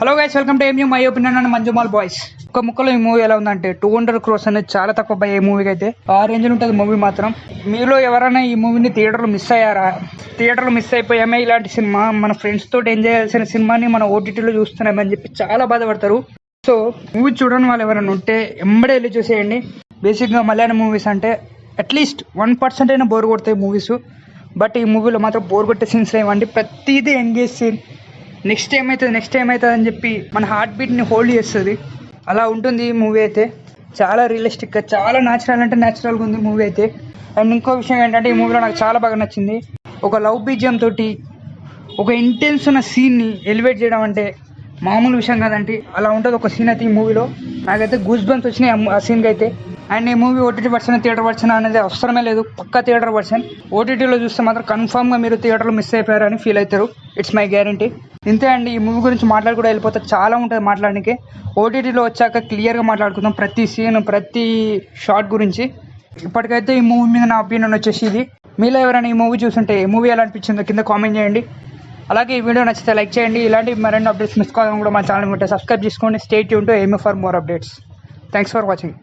Hello guys, welcome to MU my opinion and Manjummel boys. ఒక ముక్కలో ఈ మూవీ ఎలా ఉందంటే 200 crores అనేది చాలా తక్కువ బై ఈ మూవీకి అయితే. ఆ రేంజ్ ఉంటుంది మూవీ మాత్రం. మీలో ఎవరైనా ఈ మూవీని థియేటర్లో మిస్ అయ్యారా? థియేటర్లో మిస్ అయిపోయామే, ఇలాంటి సినిమా మన ఫ్రెండ్స్ తోటి ఎంజాయ్ చేయాల్సిన సినిమాని మన ఓటీటీలో చూస్తున్నామని చెప్పి చాలా బాధపడతారు. సో మూవీ చూడని వాళ్ళు ఎవరైనా ఉంటే ఎంబడే వెళ్ళి చూసేయండి. బేసిక్గా మలయాళం మూవీస్ అంటే అట్లీస్ట్ 1% అయినా బోర్ కొడతాయి మూవీస్. బట్ ఈ మూవీలో మాత్రం బోర్ కొట్టే సీన్స్ లేవండి. ప్రతిదీ ఎంగేజ్ సీన్. నెక్స్ట్ ఏమవుతుంది అని చెప్పి మన హార్ట్ బీట్ని హోల్డ్ చేస్తుంది. అలా ఉంటుంది ఈ మూవీ అయితే. చాలా రియలిస్టిక్గా, చాలా న్యాచురల్ అంటే న్యాచురల్గా ఉంది మూవీ అయితే. అండ్ ఇంకో విషయం ఏంటంటే ఈ మూవీలో నాకు చాలా బాగా నచ్చింది, ఒక లవ్ బీజియం తోటి ఒక ఇంటెన్స్ ఉన్న సీన్ని ఎలివేట్ చేయడం అంటే మామూలు విషయం కాదండి. అలా ఉంటుంది ఒక సీన్ అయితే ఈ మూవీలో. నాకైతే గూస్ బంప్స్ వచ్చినాయి ఆ సీన్కి అయితే. అండ్ ఈ movie OTT version, theatre version అనేది అవసరమే లేదు, పక్కా థియేటర్ వర్షన్. ఓటీటీలో చూస్తే మాత్రం కన్ఫామ్గా మీరు థియేటర్లో మిస్ అయిపోయారని ఫీల్ అవుతారు. It's my guarantee. ఇంతే అండి. ఈ మూవీ గురించి మాట్లాడుకుంటూ వెళ్ళిపోతే చాలా ఉంటుంది మాట్లాడడానికి. ఓటీటీలో వచ్చాక క్లియర్గా మాట్లాడుకుందాం ప్రతి సీన్, ప్రతి షాట్ గురించి. ఇప్పటికైతే ఈ మూవీ మీద నా ఒపీనియన్ వచ్చేసి ఇది. మీలో ఎవరైనా ఈ మూవీ చూస్తుంటే ఈ మూవీ ఎలా అనిపించిందో కింద కామెంట్ చేయండి. అలాగే ఈ వీడియో నచ్చితే లైక్ చేయండి. ఇలాంటి మరిన్ని అప్డేట్స్ మిస్ కావాలని కూడా మా ఛానల్ ఉంటే సబ్స్క్రైబ్ చేసుకోండి. Stay tune to Mu for more updates. Thanks for watching.